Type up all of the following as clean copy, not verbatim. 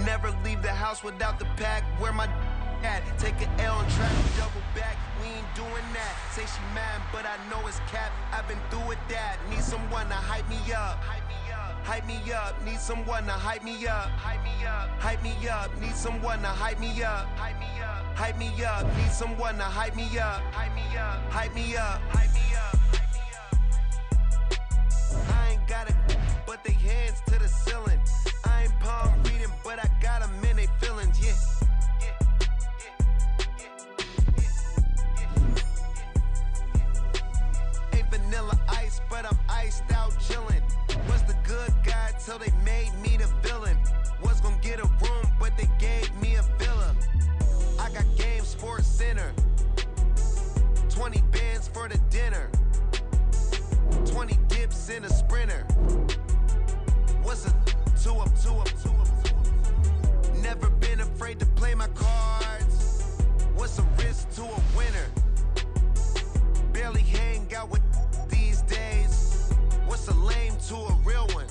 Never leave the house without the pack. Where my at? Take an L and try to double back. We ain't doing that. Say she mad, but I know it's cap. I've been through with that. Need someone to hype me up. Hype me up. Need someone to hype me up. Hype me up. Need someone to hype me up. Hype me up. Need someone to hype me up. Hype me up. I ain't got it, but they hands to the ceiling. I ain't palm reading, but I got them in they feelings, yeah. Ain't vanilla ice, but I'm iced out chillin'. Was the good guy till they made me the villain. Was gonna get a room, but they gave me a villa. I got game sports center. 20 bands for the dinner. 20 dips in a sprinter. What's a two up? Never been afraid to play my cards. What's a risk to a winner? Barely hang out with these days. What's a lame to a real one?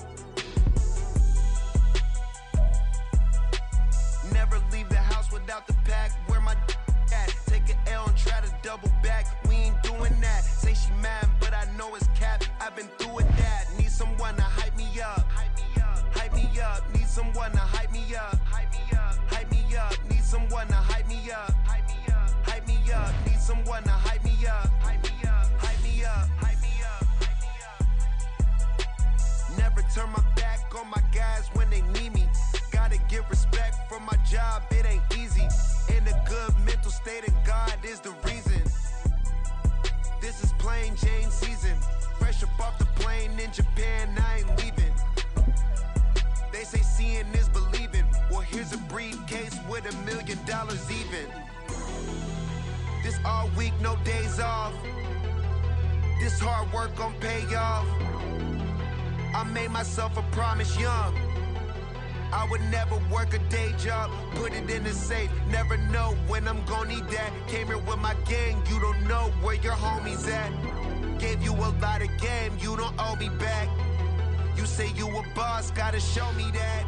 Never leave the house without the pack. Where my at? Take an L and try to double back. We ain't doing that. Say she mad, but I know it's cap. I've been through with that. Need someone to hype me up. Hype me up. Need someone to hype me up. Hype me up. Need someone to hype me up. Hype me up. Need someone to hype me up. Hype me up. Never turn my back on my guys when they need me. Gotta give respect for my job, it ain't easy. In a good mental state and God is the reason. This is plain Jane season. Fresh up off the plane in Japan, I ain't leaving. They say seeing is believing. Well, here's a briefcase with $1 million even. This all week, no days off. This hard work gon' pay off. I made myself a promise young. I would never work a day job, put it in the safe. Never know when I'm gon' need that. Came here with my gang, you don't know where your homies at. Gave you a lot of game, you don't owe me back. You say you a boss, gotta show me that.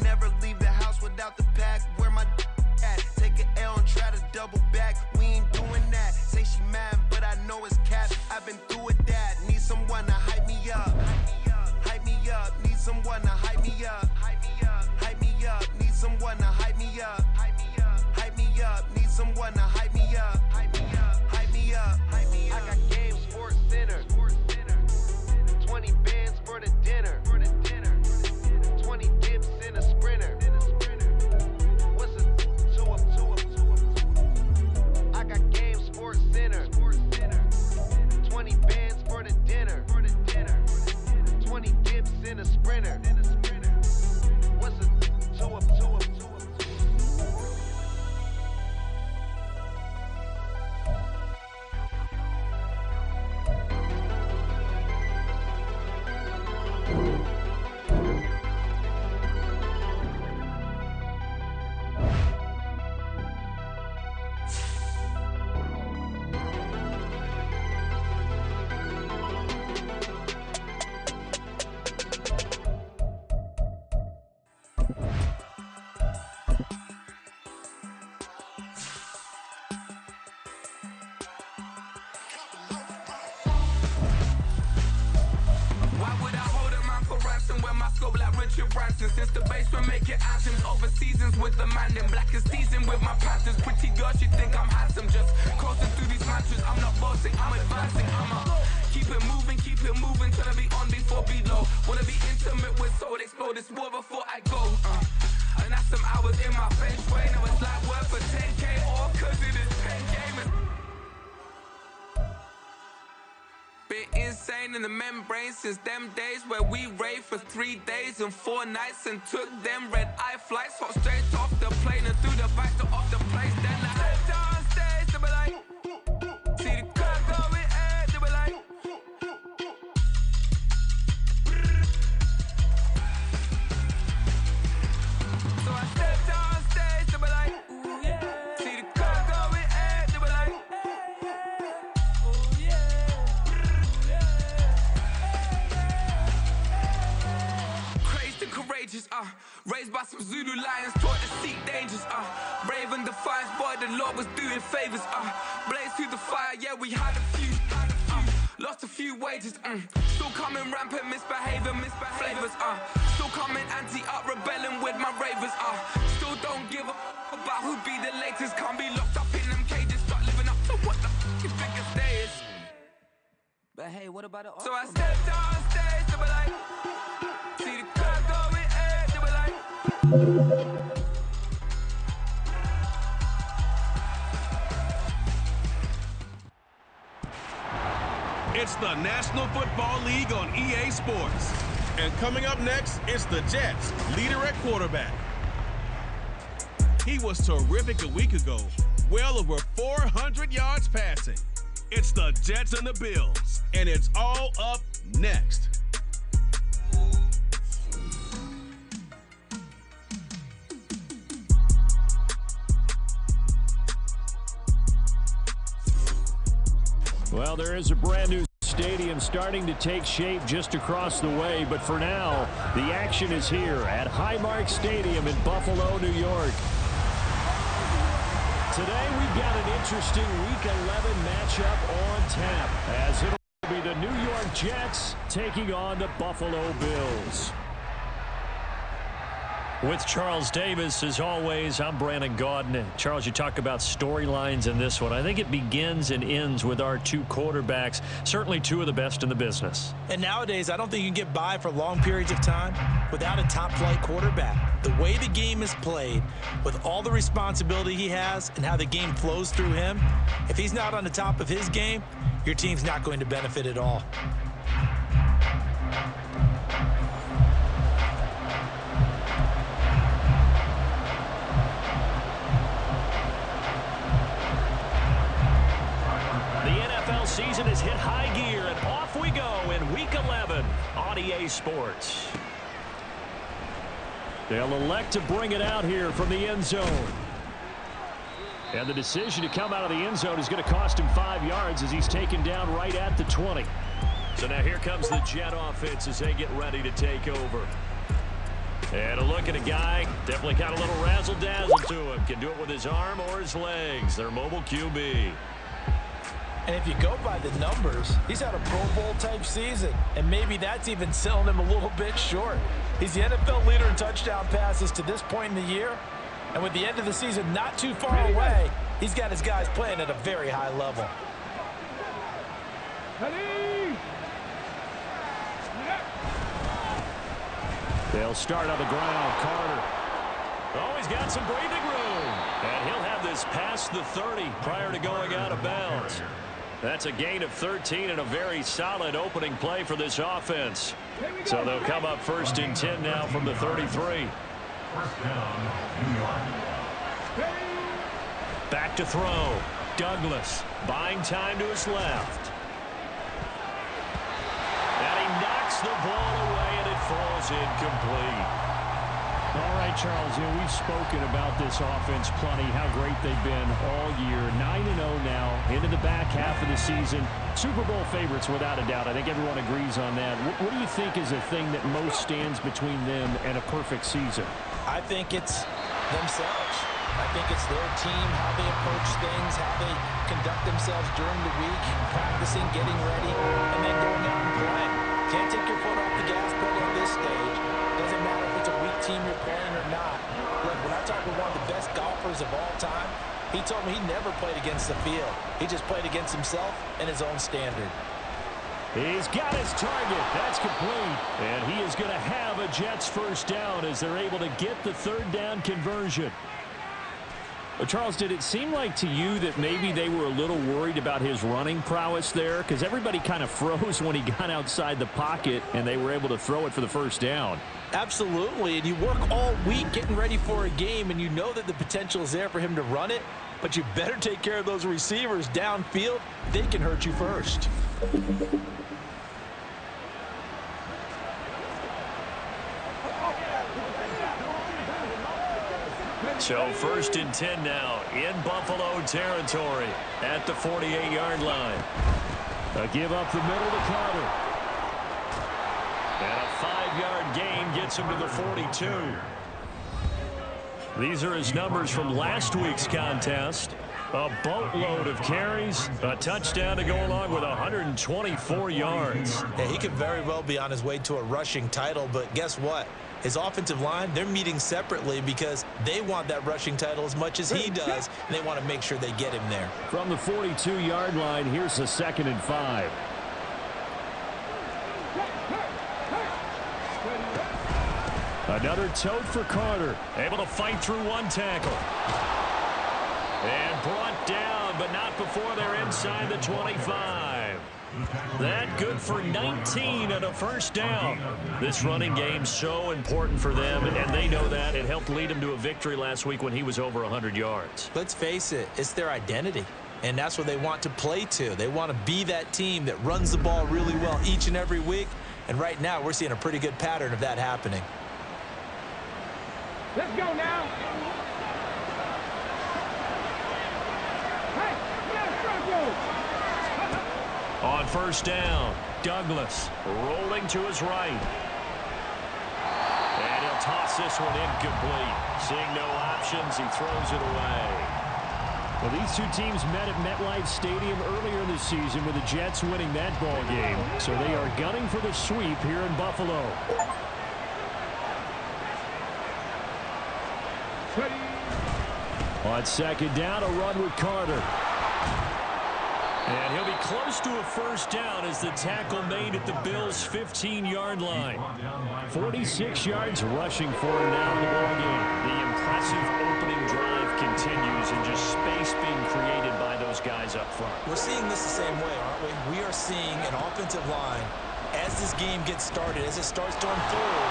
Never leave the house without the pack. Where my at? Take an L and try to double back. We ain't doing that. Say she mad, but I know it's cap. I've been through with that. Need someone to hype me up. Hype me up. Need someone to hype me up. Hype me up. Need someone to hype me up. Hype me up. Need someone to hype me up. Hype me up. I got game sports center. 20 bands for the dinner. 20 dips in a sprinter. What's a two up? I got game sports center. 20 bands for the dinner. 20 dips in a sprinter. What's a two up? Richard Branson. Since the basement making anthems over seasons with the man. Then black is seasoned with my Panthers. Pretty girl, she think I'm handsome. Just crossing through these mantras. I'm not bossing, I'm advancing. Keep it moving till I be on before below. Wanna be intimate with soul, explore this war before I go. And that's some hours in my feng shui. Now it's like work for 10K or cause it is 10 gamers. Been insane in the membrane since them days where we raved for 3 days and 4 nights and took them red eye flights, hot straight off the plane and through the back door of the place. Then I stepped on stage, they were like, see the crowd going ahead, they were like, so I stepped on stage, they were like, ooh yeah. See the crowd going ahead, they were like, ooh yeah. Crazed and courageous, raised by some Zulu lions, taught to seek dangers, brave and defiant, boy, the Lord was doing favors, blaze through the fire, yeah, we had a few, lost a few wages, still coming rampant, misbehaving, flavors, still coming anti-up, rebelling with my ravers, still don't give a about who be the latest, can't be locked up in them cages, start living up to what the f*** you think your stay is. But hey, what about it? So I stepped on stage, they were like, see the crowd going ahead, they were like, it's the National Football League on EA Sports. And coming up next, it's the Jets, leader at quarterback. He was terrific a week ago, well over 400 yards passing. It's the Jets and the Bills, and it's all up next. Well, there is a brand new stadium starting to take shape just across the way, but for now, the action is here at Highmark Stadium in Buffalo, New York. Today, we've got an interesting Week 11 matchup on tap, as it'll be the New York Jets taking on the Buffalo Bills. With Charles Davis, as always, I'm Brandon Gaudin. Charles, you talk about storylines in this one. I think it begins and ends with our two quarterbacks, certainly two of the best in the business. And nowadays, I don't think you can get by for long periods of time without a top-flight quarterback. The way the game is played, with all the responsibility he has and how the game flows through him, if he's not on the top of his game, your team's not going to benefit at all. Season has hit high gear, and off we go in Week 11 on EA Sports. They'll elect to bring it out here from the end zone. And the decision to come out of the end zone is going to cost him 5 yards as he's taken down right at the 20. So now here comes the Jet offense as they get ready to take over. And a look at a guy, definitely got a little razzle-dazzle to him. Can do it with his arm or his legs. Their mobile QB. And if you go by the numbers, he's had a Pro Bowl-type season, and maybe that's even selling him a little bit short. He's the NFL leader in touchdown passes to this point in the year, and with the end of the season not too far away, he's got his guys playing at a very high level. They'll start on the ground. Carter. Oh, he's got some breathing room, and he'll have this past the 30 prior to going out of bounds. That's a gain of 13 and a very solid opening play for this offense. So they'll come up 1st and 10 now from the 33. First down, New York. Back to throw. Douglas buying time to his left. And he knocks the ball away, and it falls incomplete. All right, Charles, we've spoken about this offense plenty, how great they've been all year. 9-0 now, into the back half of the season. Super Bowl favorites, without a doubt. I think everyone agrees on that. What do you think is the thing that most stands between them and a perfect season? I think it's themselves. I think it's their team, how they approach things, how they conduct themselves during the week, practicing, getting ready, and then going out and playing. Can't take your foot off the gas pedal at this stage. Doesn't matter if it's receivers of all time, he told me he never played against the field. He just played against himself and his own standard. He's got his target. That's complete. And he is going to have a Jets first down as they're able to get the third down conversion. Well, Charles, did it seem like to you that maybe they were a little worried about his running prowess there? Because everybody kind of froze when he got outside the pocket, and they were able to throw it for the first down. Absolutely, and you work all week getting ready for a game, and you know that the potential is there for him to run it, but you better take care of those receivers downfield. They can hurt you first. So 1st and 10 now in Buffalo territory at the 48-yard line. A give up the middle to Carter. And a 5-yard gain gets him to the 42. These are his numbers from last week's contest. A boatload of carries, a touchdown to go along with 124 yards. Yeah, he could very well be on his way to a rushing title, but guess what? His offensive line, they're meeting separately because they want that rushing title as much as he does, and they want to make sure they get him there. From the 42-yard line, here's a 2nd and 5. Another tote for Carter. Able to fight through one tackle. And brought down, but not before they're inside the 25. That good for 19 and a first down. This running game's so important for them, and they know that. It helped lead them to a victory last week when he was over 100 yards. Let's face it, it's their identity, and that's what they want to play to. They want to be that team that runs the ball really well each and every week, and right now we're seeing a pretty good pattern of that happening. Let's go now. Hey, let's go. On first down, Douglas rolling to his right. And he'll toss this one incomplete. Seeing no options, he throws it away. Well, these two teams met at MetLife Stadium earlier this season with the Jets winning that ball game. So they are gunning for the sweep here in Buffalo. On 2nd down, a run with Carter. And he'll be close to a first down as the tackle made at the Bills' 15-yard line. 46 yards rushing for him now in the ballgame. The impressive opening drive continues, and just space being created by those guys up front. We're seeing this the same way, aren't we? We are seeing an offensive line, as this game gets started, as it starts to unfold,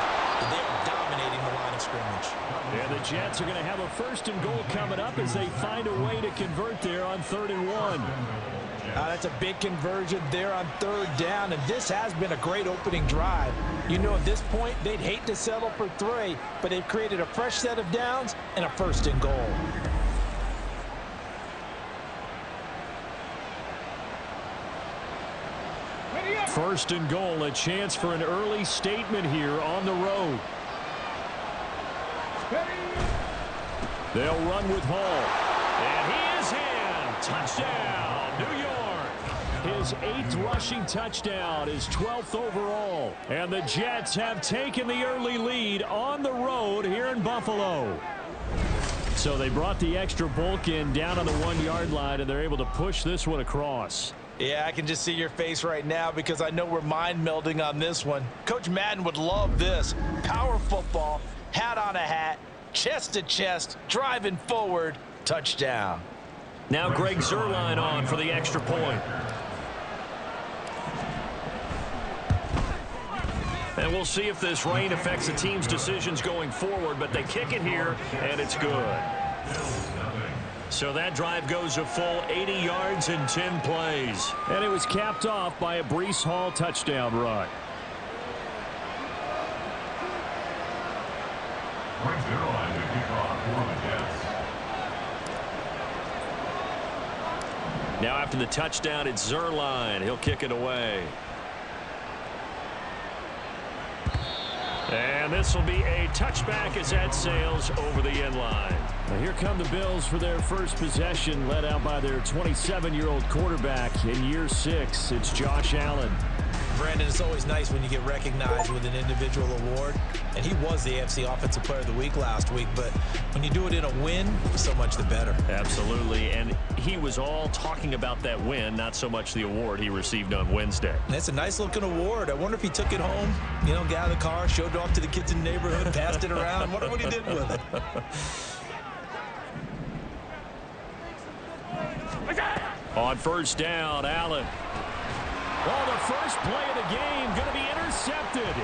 they are dominating the line of scrimmage. And the Jets are going to have a 1st and goal coming up as they find a way to convert there on 3rd and 1. That's a big conversion there on 3rd down, and this has been a great opening drive. You know, at this point, they'd hate to settle for 3, but they've created a fresh set of downs and a 1st and goal. First and goal, a chance for an early statement here on the road. They'll run with Hall. And he is in. Touchdown, New York. His 8th rushing touchdown, his 12th overall. And the Jets have taken the early lead on the road here in Buffalo. So they brought the extra bulk in down on the 1-yard line, and they're able to push this one across. Yeah, I can just see your face right now because I know we're mind melding on this one. Coach Madden would love this. Power football, hat on a hat, chest to chest, driving forward, touchdown. Now Greg Zuerlein on for the extra point. And we'll see if this rain affects the team's decisions going forward, but they kick it here, and it's good. So that drive goes a full 80 yards in 10 plays. And it was capped off by a Breece Hall touchdown run. Now after the touchdown, it's Zuerlein. He'll kick it away. And this will be a touchback as that sails over the end line. Now here come the Bills for their first possession, led out by their 27-year-old quarterback in year 6. It's Josh Allen. Brandon, it's always nice when you get recognized with an individual award, and he was the AFC Offensive Player of the Week last week, but when you do it in a win, so much the better. Absolutely, and he was all talking about that win, not so much the award he received on Wednesday. That's a nice-looking award. I wonder if he took it home, got out of the car, showed it off to the kids in the neighborhood, passed it around. Wonder what he did with it. On first down, Allen. Oh, the first play of the game going to be intercepted.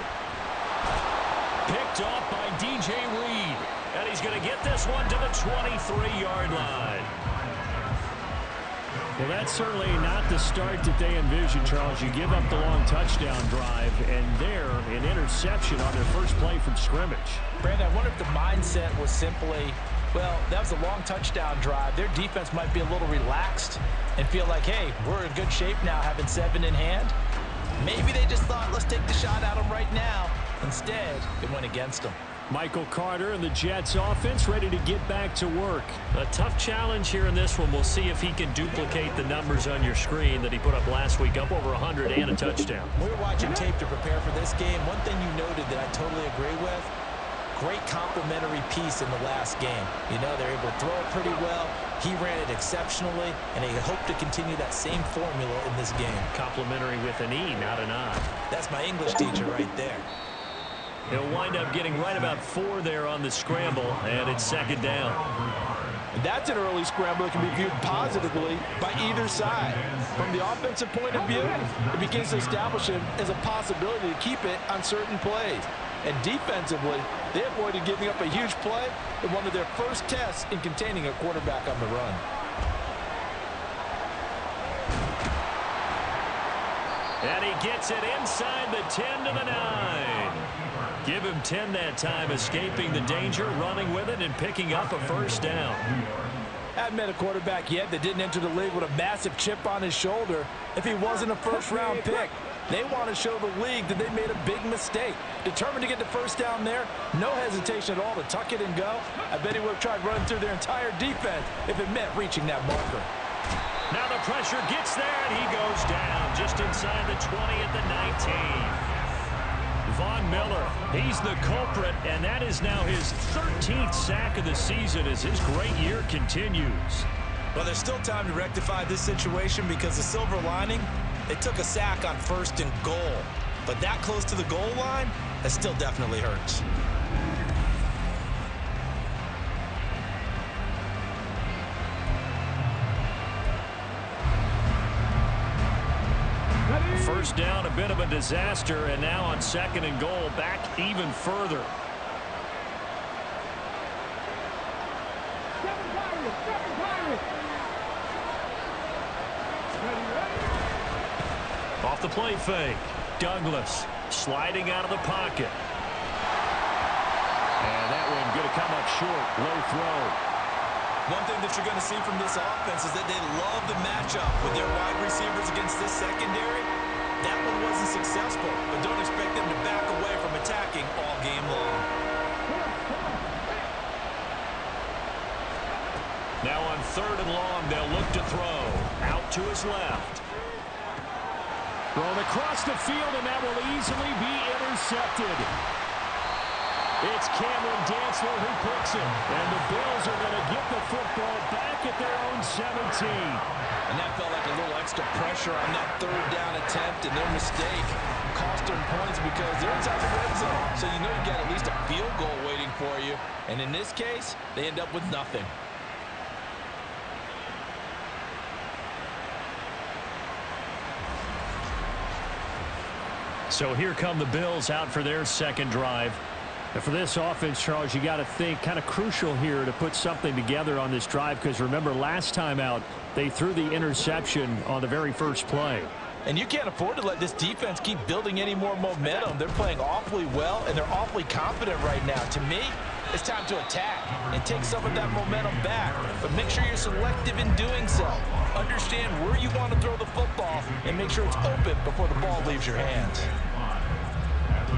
Picked off by DJ Reed. And he's going to get this one to the 23-yard line. Well, that's certainly not the start that they envisioned, Charles. You give up the long touchdown drive, and there, an interception on their first play from scrimmage. Brandon, I wonder if the mindset was simply, well, that was a long touchdown drive. Their defense might be a little relaxed and feel like, hey, we're in good shape now having 7 in hand. Maybe they just thought, let's take the shot at them right now. Instead, it went against them. Michael Carter and the Jets offense ready to get back to work. A tough challenge here in this one. We'll see if he can duplicate the numbers on your screen that he put up last week, up over 100 and a touchdown. We were watching tape to prepare for this game. One thing you noted that I totally agree with, great complementary piece in the last game. They're able to throw it pretty well. He ran it exceptionally, and they hope to continue that same formula in this game. Complimentary with an E, not an I. That's my English teacher right there. He'll wind up getting right about 4 there on the scramble, and it's second down. That's an early scramble that can be viewed positively by either side. From the offensive point of view, it begins to establish him as a possibility to keep it on certain plays. And defensively, they avoided giving up a huge play in one of their first tests in containing a quarterback on the run. And he gets it inside the 10 to the 9. Give him 10 that time, escaping the danger, running with it, and picking up a first down. Hadn't met a quarterback yet that didn't enter the league with a massive chip on his shoulder if he wasn't a first-round pick. They want to show the league that they made a big mistake. Determined to get the first down there, no hesitation at all to tuck it and go. I bet he would have tried running through their entire defense if it meant reaching that marker. Now the pressure gets there, and he goes down just inside the 20 at the 19. Von Miller, he's the culprit, and that is now his 13th sack of the season as his great year continues. Well, there's still time to rectify this situation because the silver lining, they took a sack on 1st and goal. But that close to the goal line, that still definitely hurts. First down, a bit of a disaster, and now on 2nd and goal, back even further. Off the play fake, Douglas sliding out of the pocket. And that one going to come up short, low throw. One thing that you're going to see from this offense is that they love the matchup with their wide receivers against this secondary. That one wasn't successful, but don't expect them to back away from attacking all game long. Now on 3rd and long, they'll look to throw. Out to his left. Thrown across the field, and that will easily be intercepted. It's Cameron Dantzler who picks it. And the Bills are going to get the football back at their own 17. And that felt like a little extra pressure on that 3rd down attempt, and their mistake cost them points because they're inside the red zone. So you know you got at least a field goal waiting for you. And in this case, they end up with nothing. So here come the Bills out for their 2nd drive. And for this offense, Charles, you got to think kind of crucial here to put something together on this drive because remember last time out they threw the interception on the very first play. And you can't afford to let this defense keep building any more momentum. They're playing awfully well, and they're awfully confident right now. To me, it's time to attack and take some of that momentum back. But make sure you're selective in doing so. Understand where you want to throw the football and make sure it's open before the ball leaves your hands.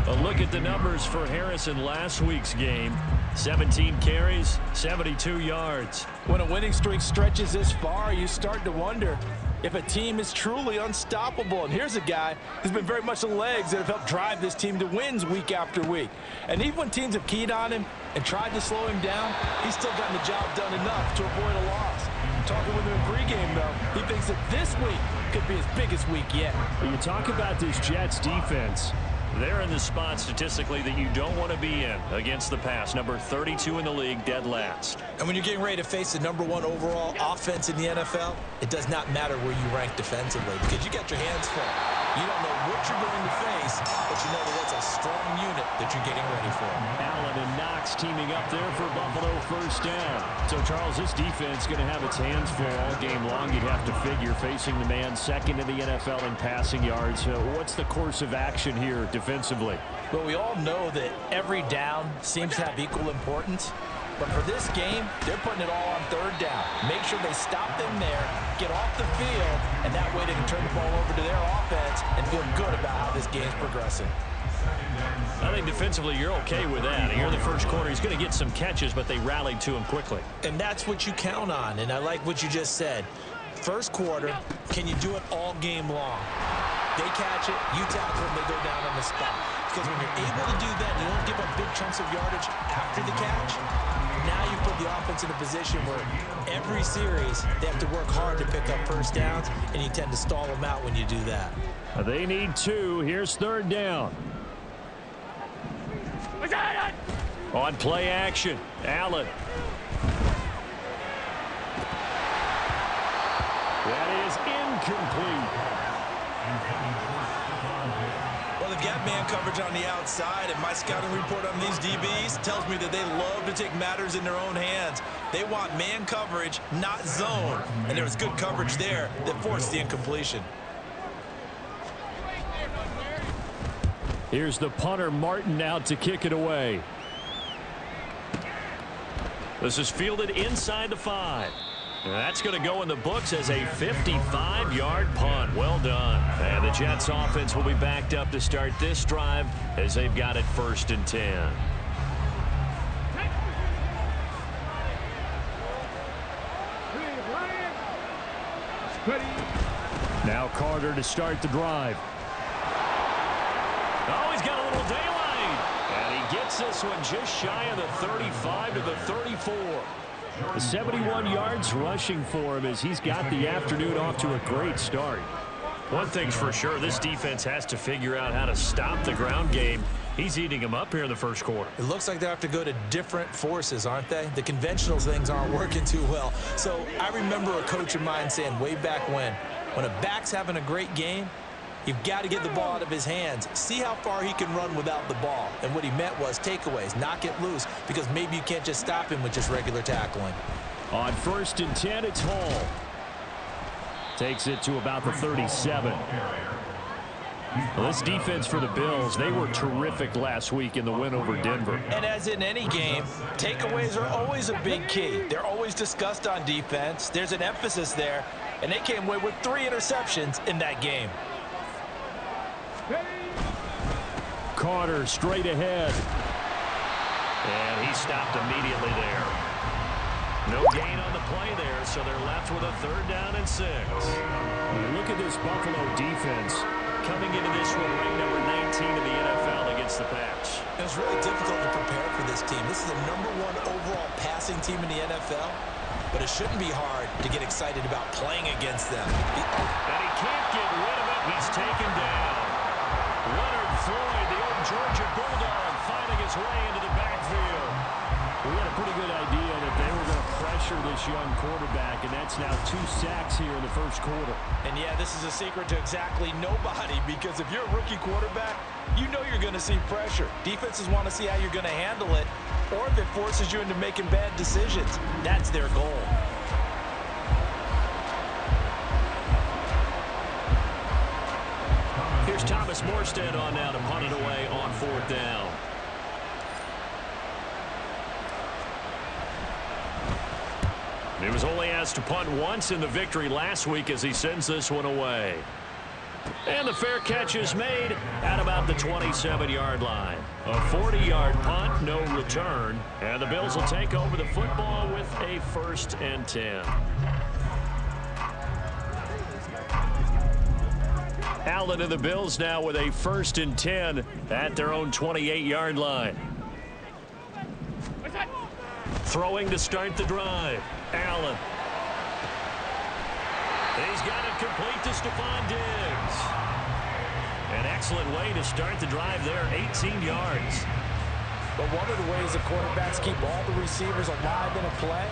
A look at the numbers for Harrison last week's game. 17 carries, 72 yards. When a winning streak stretches this far, you start to wonder, if a team is truly unstoppable. And here's a guy who's been very much the legs that have helped drive this team to wins week after week. And even when teams have keyed on him and tried to slow him down, he's still gotten the job done enough to avoid a loss. Talking with him in pregame, though, he thinks that this week could be his biggest week yet. When you talk about this Jets defense, they're in the spot statistically that you don't want to be in against the pass. Number 32 in the league, dead last. And when you're getting ready to face the #1 overall offense in the NFL, it does not matter where you rank defensively because you got your hands full. You don't know what you're going to face, but you know that it's a strong unit that you're getting ready for. Allen and Knox teaming up there for Buffalo first down. So, Charles, this defense going to have its hands full all game long, you'd have to figure, facing the man second in the NFL in passing yards. What's the course of action here defensively? Well, we all know that every down seems to have equal importance. But for this game, they're putting it all on third down. Make sure they stop them there, get off the field, and that way they can turn the ball over to their offense and feel good about how this game's progressing. I think defensively you're okay with that. Here in the first quarter, he's going to get some catches, but they rallied to him quickly. And that's what you count on, and I like what you just said. First quarter, can you do it all game long? They catch it, you tackle them, they go down on the spot. Because when you're able to do that, you don't give up big chunks of yardage after the catch. Now you put the offense in a position where every series they have to work hard to pick up first downs, and you tend to stall them out when you do that. They need 2. Here's third down. On play action, Allen. That is incomplete. Well, they've got man coverage on the outside, and my scouting report on these DBs tells me that they love to take matters in their own hands. They want man coverage, not zone. And there was good coverage there that forced the incompletion. Here's the punter, Martin, out to kick it away. This is fielded inside the 5. That's going to go in the books as a 55-yard punt. Well done. And the Jets offense will be backed up to start this drive as they've got it 1st and 10. Now Carter to start the drive. Oh, he's got a little daylight. And he gets this one just shy of the 35 to the 34. 71 yards rushing for him as he's got the afternoon off to a great start. One thing's for sure, this defense has to figure out how to stop the ground game. He's eating them up here in the first quarter. It looks like they have to go to different forces, aren't they? The conventional things aren't working too well. So I remember a coach of mine saying way back when a back's having a great game, you've got to get the ball out of his hands. See how far he can run without the ball. And what he meant was takeaways, knock it loose, because maybe you can't just stop him with just regular tackling. On 1st and 10, it's Hall. Takes it to about the 37. Well, this defense for the Bills, they were terrific last week in the win over Denver. And as in any game, takeaways are always a big key. They're always discussed on defense. There's an emphasis there, and they came away with 3 interceptions in that game. Carter straight ahead. And he stopped immediately there. No gain on the play there, so they're left with a 3rd down and 6. Look at this Buffalo defense coming into this one ranked number 19 in the NFL against the pass. It was really difficult to prepare for this team. This is the #1 overall passing team in the NFL, but it shouldn't be hard to get excited about playing against them. And he can't get rid of it. He's taken down. Leonard Floyd, the old Georgia Bulldog, finding his way into the backfield. We had a pretty good idea that they were going to pressure this young quarterback, and that's now 2 sacks here in the first quarter. And yeah, this is a secret to exactly nobody, because if you're a rookie quarterback, you know you're going to see pressure. Defenses want to see how you're going to handle it, or if it forces you into making bad decisions. That's their goal. Here's Thomas Morstead on now to punt it away on 4th down. He was only asked to punt once in the victory last week as he sends this one away. And the fair catch is made at about the 27-yard line. A 40-yard punt, no return. And the Bills will take over the football with a 1st and 10. Allen and the Bills now with a 1st and 10 at their own 28-yard line. Throwing to start the drive. Allen. He's got it complete to Stephon Diggs. An excellent way to start the drive there, 18 yards. But one of the ways the quarterbacks keep all the receivers alive in a play,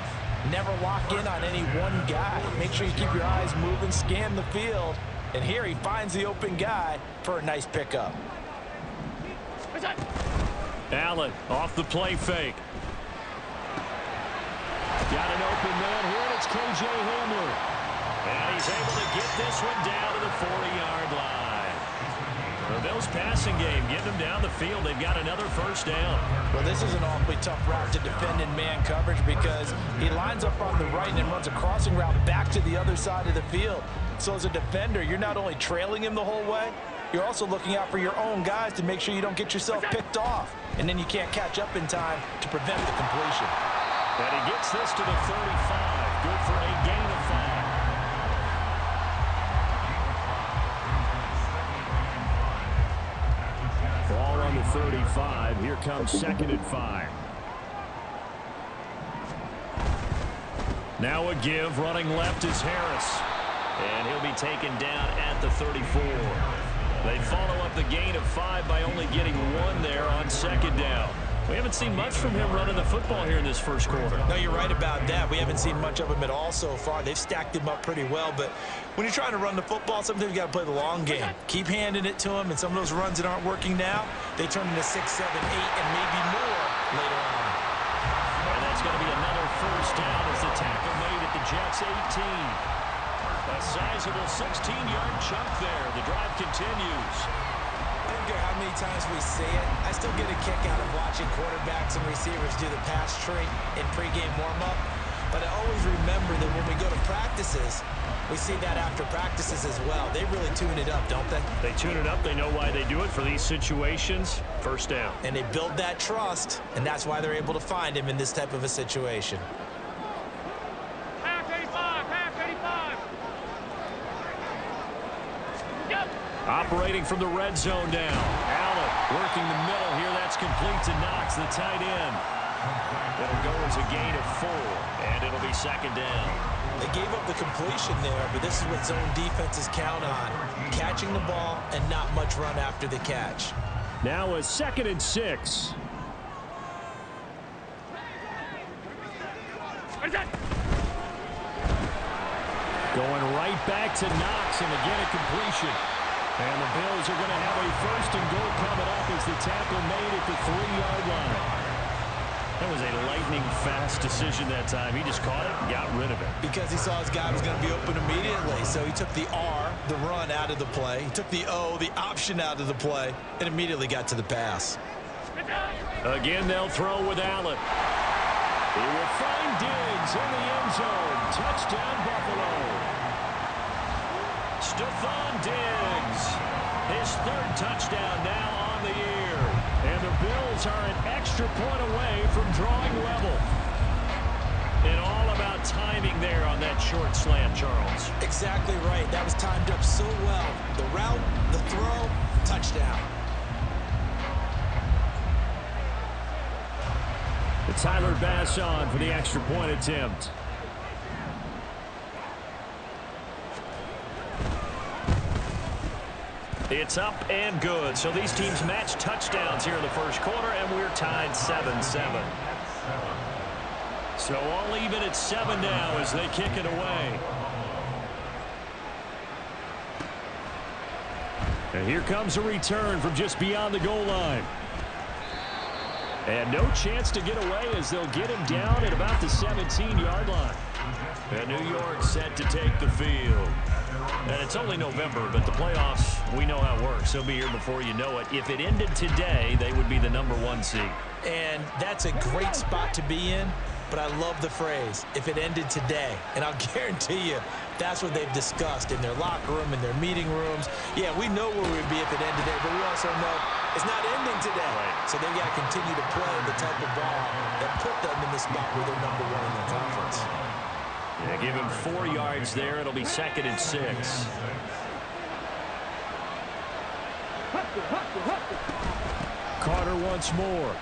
never lock in on any one guy. Make sure you keep your eyes moving, scan the field. And here he finds the open guy for a nice pickup. Allen off the play fake. Got an open man here, and it's K.J. Hamler. And he's able to get this one down to the 40-yard line. The Bills passing game, getting them down the field. They've got another 1st down. Well, this is an awfully tough route to defend in man coverage because he lines up on the right and then runs a crossing route back to the other side of the field. So as a defender, you're not only trailing him the whole way, you're also looking out for your own guys to make sure you don't get yourself picked off. And then you can't catch up in time to prevent the completion. And he gets this to the 35. Good for a gain of 5. Ball on the 35. Here comes 2nd and 5. Now a give. Running left is Harris. And he'll be taken down at the 34. They follow up the gain of 5 by only getting 1 there on 2nd down. We haven't seen much from him running the football here in this 1st quarter. No, you're right about that. We haven't seen much of him at all so far. They've stacked him up pretty well, but when you're trying to run the football, sometimes you got to play the long game. Keep handing it to him, and some of those runs that aren't working now, they turn into 6, 7, 8, and maybe more later on. And that's going to be another 1st down as the tackle made at the Jets' 18. A sizable 16-yard chunk there. The drive continues. I don't care how many times we see it. I still get a kick out of watching quarterbacks and receivers do the pass tree in pregame warm-up. But I always remember that when we go to practices, we see that after practices as well. They really tune it up, don't they? They tune it up. They know why they do it for these situations. 1st down. And they build that trust, and that's why they're able to find him in this type of a situation. Half 85, half 85. Yep. Operating from the red zone now. Allen working the middle here. That's complete to Knox, the tight end. It'll go as a gain of 4, and it'll be 2nd down. They gave up the completion there, but this is what zone defenses count on. Catching the ball and not much run after the catch. Now a 2nd and 6. Going right back to Knox, and again a completion. And the Bills are going to have a 1st and goal coming up as the tackle made at the 3-yard line. That was a lightning-fast decision that time. He just caught it and got rid of it. Because he saw his guy was going to be open immediately. So he took the R, the run, out of the play. He took the O, the option, out of the play, and immediately got to the pass. Again, they'll throw with Allen. He will find Diggs in the end zone. Touchdown, Buffalo. Stephon Diggs, his 3rd touchdown now on the year. And the Bills are an extra point away from drawing level. And all about timing there on that short slant, Charles. Exactly right. That was timed up so well. The route, the throw, touchdown. It's Tyler Bass on for the extra point attempt. It's up and good. So these teams match touchdowns here in the 1st quarter, and we're tied 7-7. So all even at 7 now as they kick it away. And here comes a return from just beyond the goal line. And no chance to get away as they'll get him down at about the 17-yard line. And New York set to take the field. And it's only November, but the playoffs, we know how it works. They'll be here before you know it. If it ended today, they would be the #1 seed. And that's a great spot to be in, but I love the phrase, if it ended today. And I'll guarantee you, that's what they've discussed in their locker room, in their meeting rooms. Yeah, we know where we'd be if it ended today, but we also know it's not ending today. Right. So they've got to continue to play the type of ball that put them in the spot where they're #1 in the conference. Yeah, give him 4 yards there. It'll be 2nd and 6. Carter once more.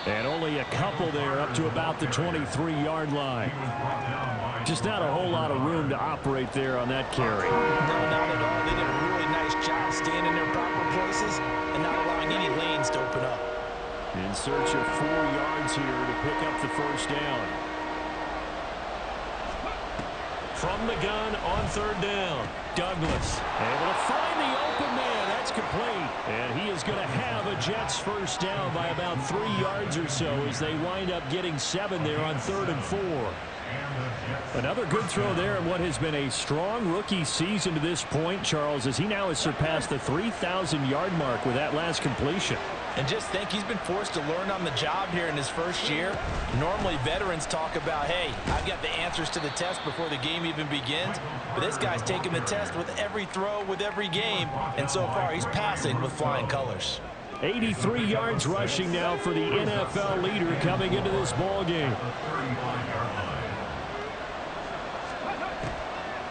And only a couple there up to about the 23-yard line. Just not a whole lot of room to operate there on that carry. No, not at all. They did a really nice job staying in their proper places and not allowing any lanes to open up. In search of 4 yards here to pick up the first down. From the gun on third down, Douglas able to find the open man. That's complete. And he is going to have a Jets first down by about 3 yards or so as they wind up getting 7 there on 3rd and 4. Another good throw there in what has been a strong rookie season to this point, Charles, as he now has surpassed the 3,000-yard mark with that last completion. And just think, he's been forced to learn on the job here in his first year. Normally, veterans talk about, hey, I've got the answers to the test before the game even begins. But this guy's taking the test with every throw, with every game. And so far, he's passing with flying colors. 83 yards rushing now for the NFL leader coming into this ball game.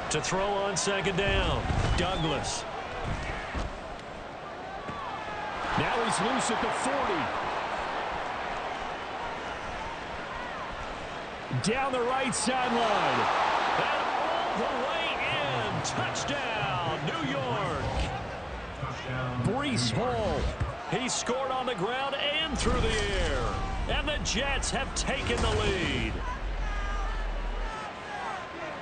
To throw on second down, Douglas. Now he's loose at the 40. Down the right sideline. And all the way in. Touchdown, New York. Breece Hall. He scored on the ground and through the air. And the Jets have taken the lead.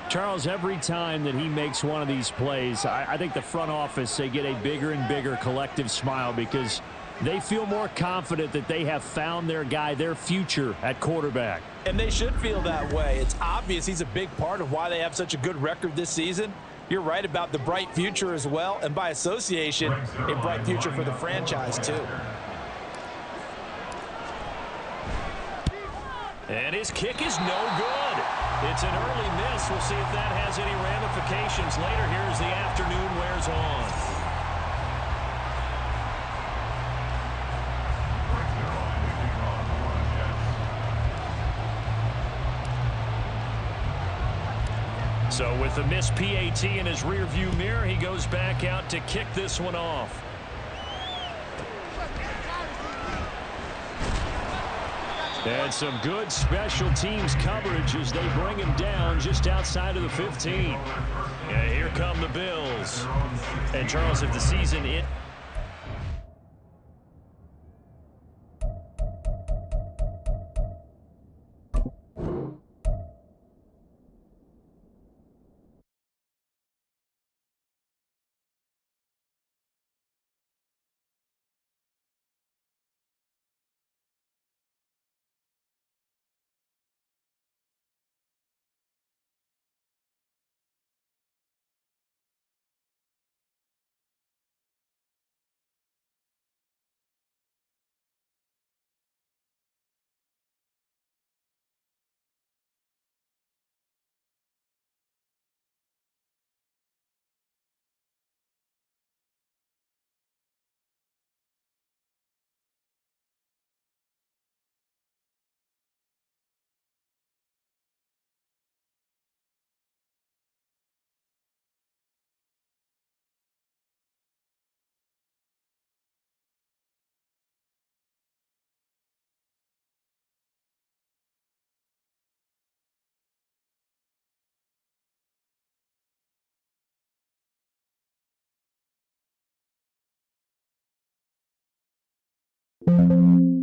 Charles, every time that he makes one of these plays, I think the front office, they get a bigger and bigger collective smile because they feel more confident that they have found their guy, their future at quarterback. And they should feel that way. It's obvious he's a big part of why they have such a good record this season. You're right about the bright future as well, and by association, a bright future for the franchise too. And his kick is no good. It's an early miss. We'll see if that has any ramifications later here as the afternoon wears on. So with the missed PAT in his rearview mirror, he goes back out to kick this one off. And some good special teams coverage as they bring him down just outside of the 15. Yeah, here come the Bills. And Charles, if the season You